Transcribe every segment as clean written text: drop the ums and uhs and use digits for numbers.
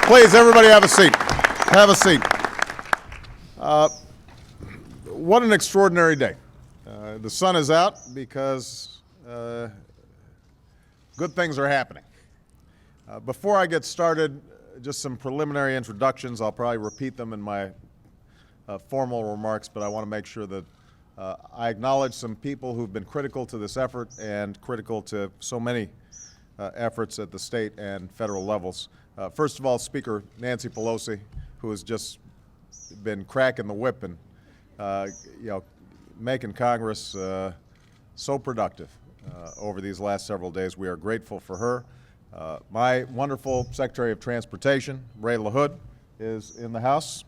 Please, everybody have a seat. Have a seat. What an extraordinary day. The sun is out because good things are happening. Before I get started, just some preliminary introductions. I'll probably repeat them in my formal remarks, but I want to make sure that I acknowledge some people who've been critical to this effort and critical to so many efforts at the state and federal levels. First of all, Speaker Nancy Pelosi, who has just been cracking the whip and making Congress so productive over these last several days. We are grateful for her. My wonderful Secretary of Transportation, Ray LaHood, is in the House.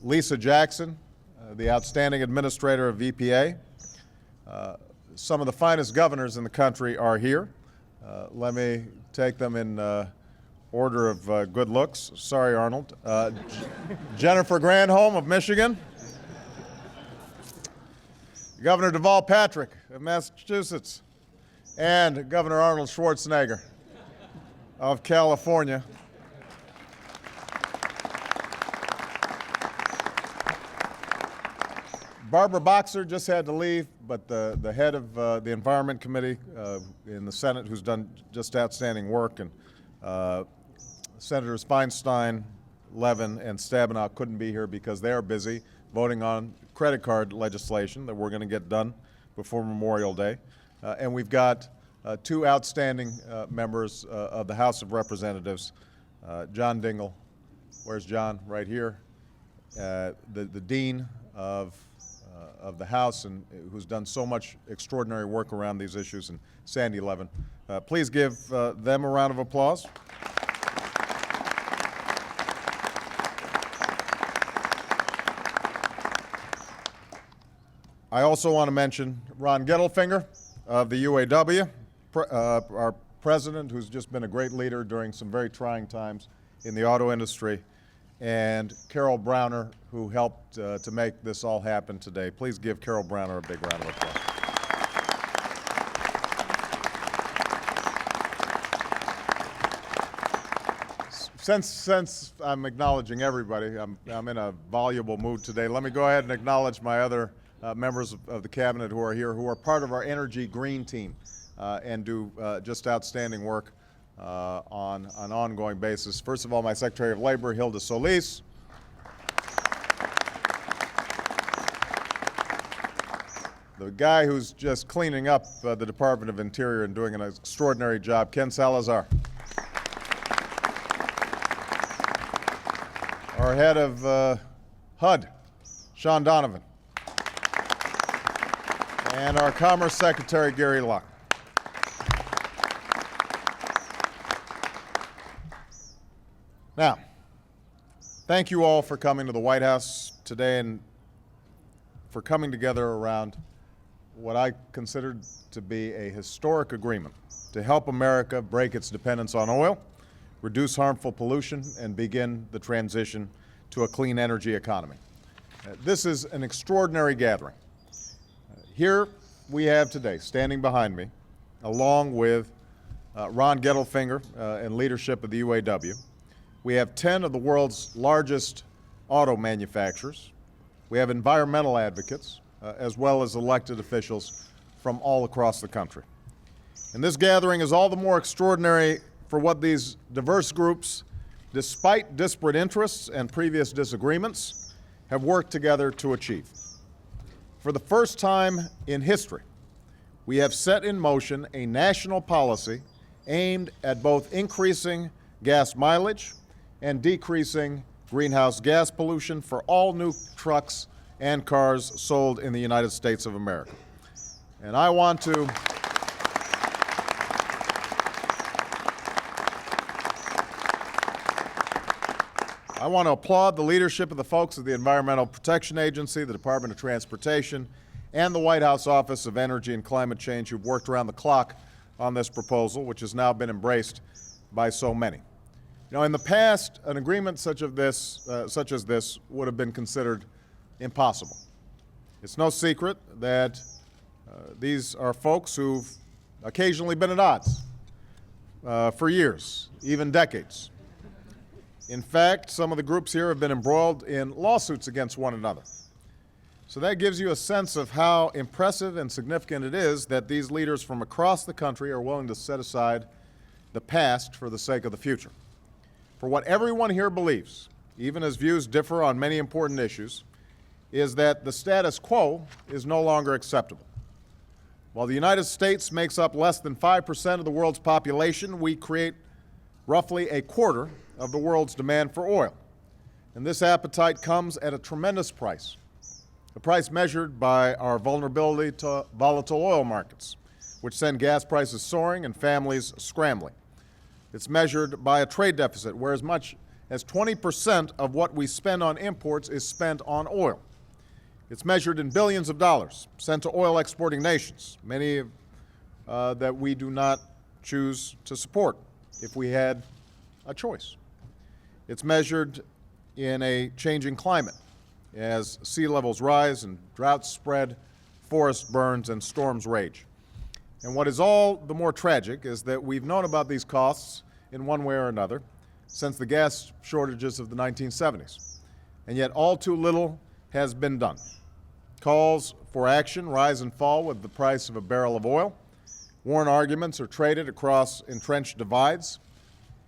Lisa Jackson, the outstanding administrator of EPA. Some of the finest governors in the country are here. Let me take them in order of good looks. Sorry, Arnold. Jennifer Granholm of Michigan. Governor Deval Patrick of Massachusetts. And Governor Arnold Schwarzenegger of California. Barbara Boxer just had to leave, but the head of the Environment Committee in the Senate, who's done just outstanding work, and Senators Feinstein, Levin, and Stabenow couldn't be here because they are busy voting on credit card legislation that we're going to get done before Memorial Day. And we've got two outstanding members of the House of Representatives, John Dingell. Where's John? Right here. The Dean of the House, and who's done so much extraordinary work around these issues, and Sandy Levin. Please give them a round of applause. I also want to mention Ron Gettelfinger of the UAW, our president, who's just been a great leader during some very trying times in the auto industry, and Carol Browner, who helped to make this all happen today. Please give Carol Browner a big round of applause. Since I'm acknowledging everybody, I'm in a voluble mood today. Let me go ahead and acknowledge my other members of the cabinet who are here, who are part of our Energy Green team and do just outstanding work on an ongoing basis. First of all, my Secretary of Labor, Hilda Solis. The guy who's just cleaning up the Department of Interior and doing an extraordinary job, Ken Salazar. Our head of HUD, Sean Donovan. And our Commerce Secretary, Gary Locke. Now, thank you all for coming to the White House today and for coming together around what I considered to be a historic agreement to help America break its dependence on oil, reduce harmful pollution, and begin the transition to a clean energy economy. This is an extraordinary gathering. Here we have today, standing behind me, along with Ron Gettelfinger and leadership of the UAW, we have 10 of the world's largest auto manufacturers. We have environmental advocates, as well as elected officials from all across the country. And this gathering is all the more extraordinary for what these diverse groups, despite disparate interests and previous disagreements, have worked together to achieve. For the first time in history, we have set in motion a national policy aimed at both increasing gas mileage and decreasing greenhouse gas pollution for all new trucks and cars sold in the United States of America. And I want to applaud the leadership of the folks of the Environmental Protection Agency, the Department of Transportation, and the White House Office of Energy and Climate Change, who've worked around the clock on this proposal, which has now been embraced by so many. You know, in the past, an agreement such as this would have been considered impossible. It's no secret that these are folks who've occasionally been at odds. for years, even decades. In fact, some of the groups here have been embroiled in lawsuits against one another. So that gives you a sense of how impressive and significant it is that these leaders from across the country are willing to set aside the past for the sake of the future. For what everyone here believes, even as views differ on many important issues, is that the status quo is no longer acceptable. While the United States makes up less than 5% of the world's population, we create roughly a quarter of the world's demand for oil. And this appetite comes at a tremendous price, a price measured by our vulnerability to volatile oil markets, which send gas prices soaring and families scrambling. It's measured by a trade deficit, where as much as 20% of what we spend on imports is spent on oil. It's measured in billions of dollars sent to oil exporting nations, many that we do not choose to support if we had a choice. It's measured in a changing climate as sea levels rise and droughts spread, forest burns, and storms rage. And what is all the more tragic is that we've known about these costs in one way or another since the gas shortages of the 1970s. And yet all too little has been done. Calls for action rise and fall with the price of a barrel of oil. Warren arguments are traded across entrenched divides.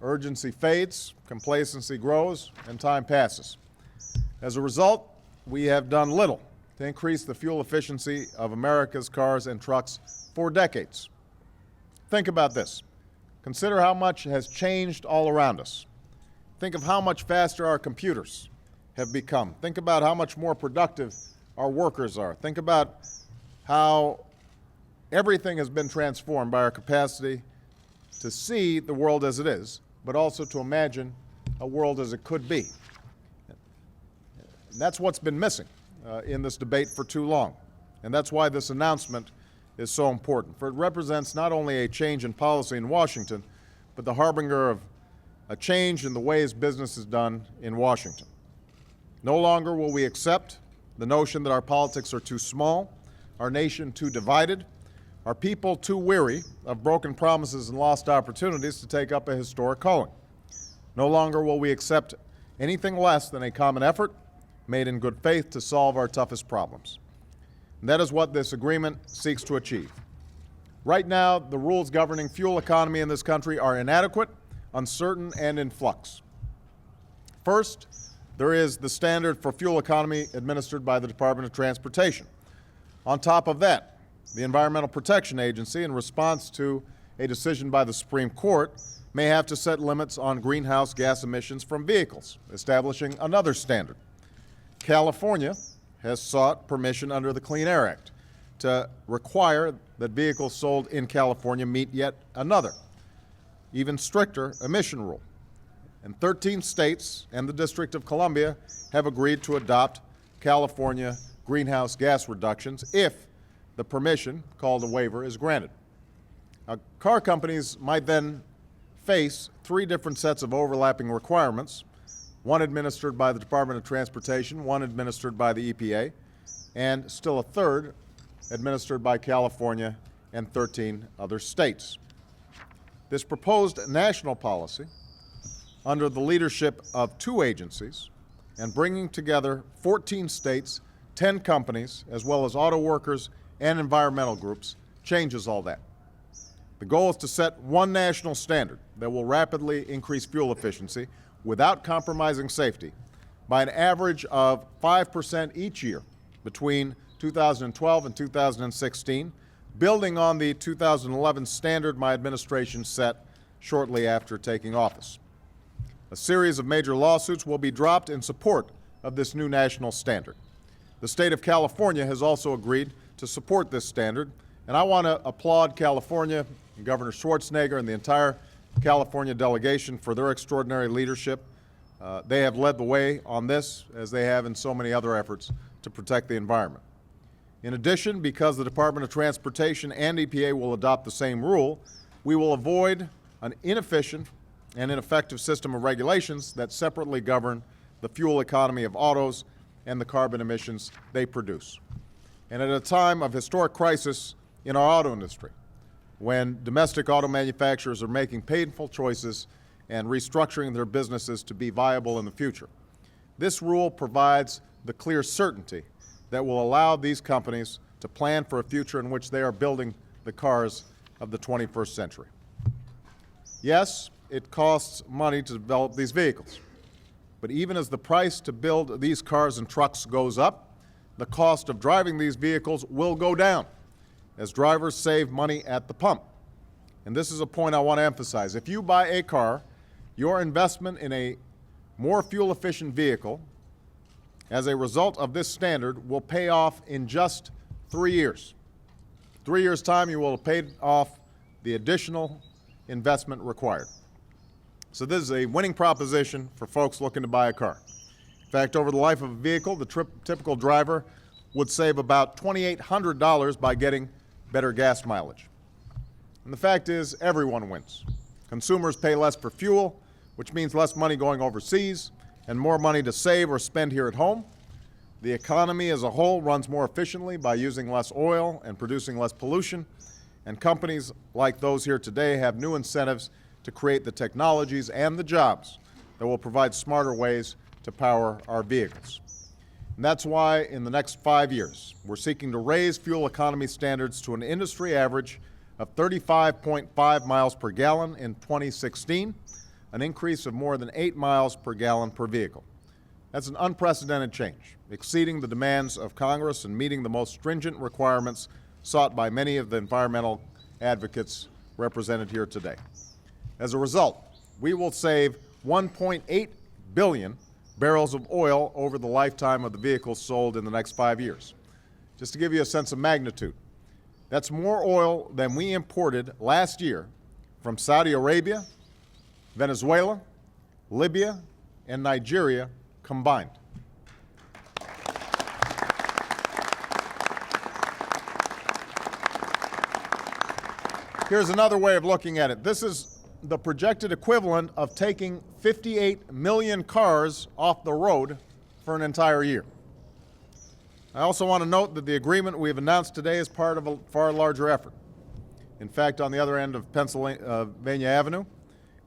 Urgency fades, complacency grows, and time passes. As a result, we have done little to increase the fuel efficiency of America's cars and trucks for decades. Think about this. Consider how much has changed all around us. Think of how much faster our computers have become. Think about how much more productive our workers are. Think about how everything has been transformed by our capacity to see the world as it is, but also to imagine a world as it could be. And that's what's been missing in this debate for too long. And that's why this announcement is so important, for it represents not only a change in policy in Washington, but the harbinger of a change in the ways business is done in Washington. No longer will we accept the notion that our politics are too small, our nation too divided, our people too weary of broken promises and lost opportunities to take up a historic calling. No longer will we accept anything less than a common effort made in good faith to solve our toughest problems. And that is what this agreement seeks to achieve. Right now, the rules governing fuel economy in this country are inadequate, uncertain, and in flux. First, there is the standard for fuel economy administered by the Department of Transportation. On top of that, the Environmental Protection Agency, in response to a decision by the Supreme Court, may have to set limits on greenhouse gas emissions from vehicles, establishing another standard. California has sought permission under the Clean Air Act to require that vehicles sold in California meet yet another, even stricter emission rule. And 13 states and the District of Columbia have agreed to adopt California greenhouse gas reductions if the permission, called a waiver, is granted. Now, car companies might then face three different sets of overlapping requirements, one administered by the Department of Transportation, one administered by the EPA, and still a third administered by California and 13 other states. This proposed national policy, under the leadership of two agencies and bringing together 14 states, 10 companies, as well as auto workers and environmental groups, changes all that. The goal is to set one national standard that will rapidly increase fuel efficiency without compromising safety by an average of 5% each year between 2012 and 2016, building on the 2011 standard my administration set shortly after taking office. A series of major lawsuits will be dropped in support of this new national standard. The state of California has also agreed to support this standard, and I want to applaud California and Governor Schwarzenegger and the entire California delegation for their extraordinary leadership. They have led the way on this, as they have in so many other efforts to protect the environment. In addition, because the Department of Transportation and EPA will adopt the same rule, we will avoid an inefficient and ineffective system of regulations that separately govern the fuel economy of autos and the carbon emissions they produce. And at a time of historic crisis in our auto industry, when domestic auto manufacturers are making painful choices and restructuring their businesses to be viable in the future. This rule provides the clear certainty that will allow these companies to plan for a future in which they are building the cars of the 21st century. Yes, it costs money to develop these vehicles, but even as the price to build these cars and trucks goes up, the cost of driving these vehicles will go down as drivers save money at the pump. And this is a point I want to emphasize. If you buy a car, your investment in a more fuel-efficient vehicle as a result of this standard will pay off in just 3 years. 3 years' time, you will have paid off the additional investment required. So this is a winning proposition for folks looking to buy a car. In fact, over the life of a vehicle, the typical driver would save about $2,800 by getting better gas mileage. And the fact is, everyone wins. Consumers pay less for fuel, which means less money going overseas and more money to save or spend here at home. The economy as a whole runs more efficiently by using less oil and producing less pollution. And companies like those here today have new incentives to create the technologies and the jobs that will provide smarter ways to power our vehicles. And that's why in the next 5 years, we're seeking to raise fuel economy standards to an industry average of 35.5 miles per gallon in 2016, an increase of more than 8 miles per gallon per vehicle. That's an unprecedented change, exceeding the demands of Congress and meeting the most stringent requirements sought by many of the environmental advocates represented here today. As a result, we will save 1.8 billion barrels of oil over the lifetime of the vehicles sold in the next 5 years. Just to give you a sense of magnitude, that's more oil than we imported last year from Saudi Arabia, Venezuela, Libya, and Nigeria combined. Here's another way of looking at it. This is the projected equivalent of taking 58 million cars off the road for an entire year. I also want to note that the agreement we've announced today is part of a far larger effort. In fact, on the other end of Pennsylvania Avenue,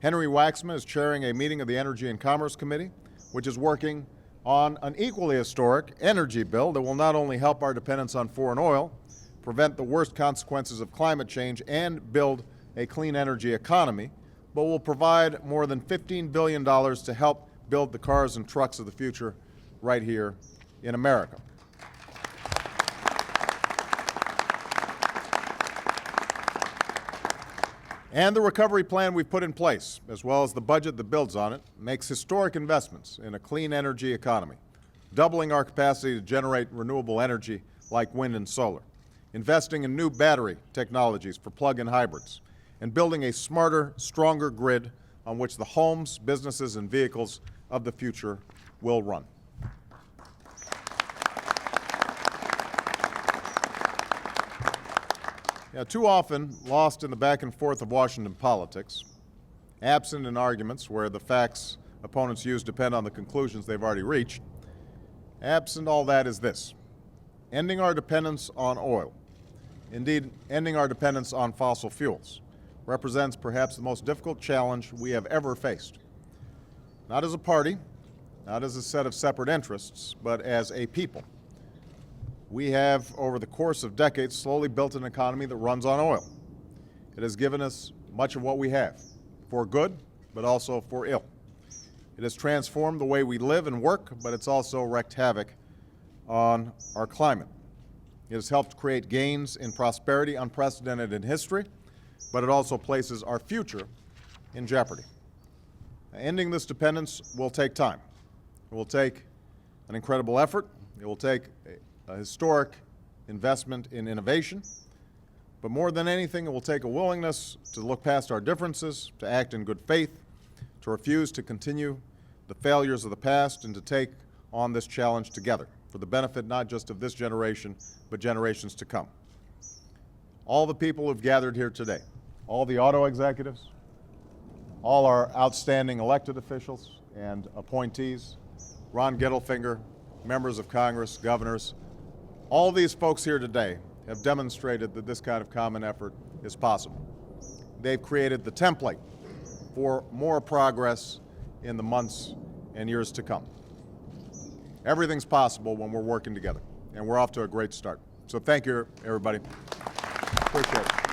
Henry Waxman is chairing a meeting of the Energy and Commerce Committee, which is working on an equally historic energy bill that will not only help our dependence on foreign oil, prevent the worst consequences of climate change, and build a clean energy economy, but will provide more than $15 billion to help build the cars and trucks of the future right here in America. And the recovery plan we've put in place, as well as the budget that builds on it, makes historic investments in a clean energy economy, doubling our capacity to generate renewable energy like wind and solar, investing in new battery technologies for plug-in hybrids, and building a smarter, stronger grid on which the homes, businesses, and vehicles of the future will run. Too often lost in the back and forth of Washington politics, absent in arguments where the facts opponents use depend on the conclusions they've already reached, absent all that is this: ending our dependence on oil, indeed ending our dependence on fossil fuels, represents perhaps the most difficult challenge we have ever faced. Not as a party, not as a set of separate interests, but as a people. We have, over the course of decades, slowly built an economy that runs on oil. It has given us much of what we have, for good, but also for ill. It has transformed the way we live and work, but it's also wreaked havoc on our climate. It has helped create gains in prosperity unprecedented in history, but it also places our future in jeopardy. Ending this dependence will take time. It will take an incredible effort. It will take a historic investment in innovation. But more than anything, it will take a willingness to look past our differences, to act in good faith, to refuse to continue the failures of the past, and to take on this challenge together for the benefit not just of this generation, but generations to come. All the people who've gathered here today, all the auto executives, all our outstanding elected officials and appointees, Ron Gettelfinger, members of Congress, governors, all these folks here today have demonstrated that this kind of common effort is possible. They've created the template for more progress in the months and years to come. Everything's possible when we're working together, and we're off to a great start. So thank you, everybody. Appreciate it.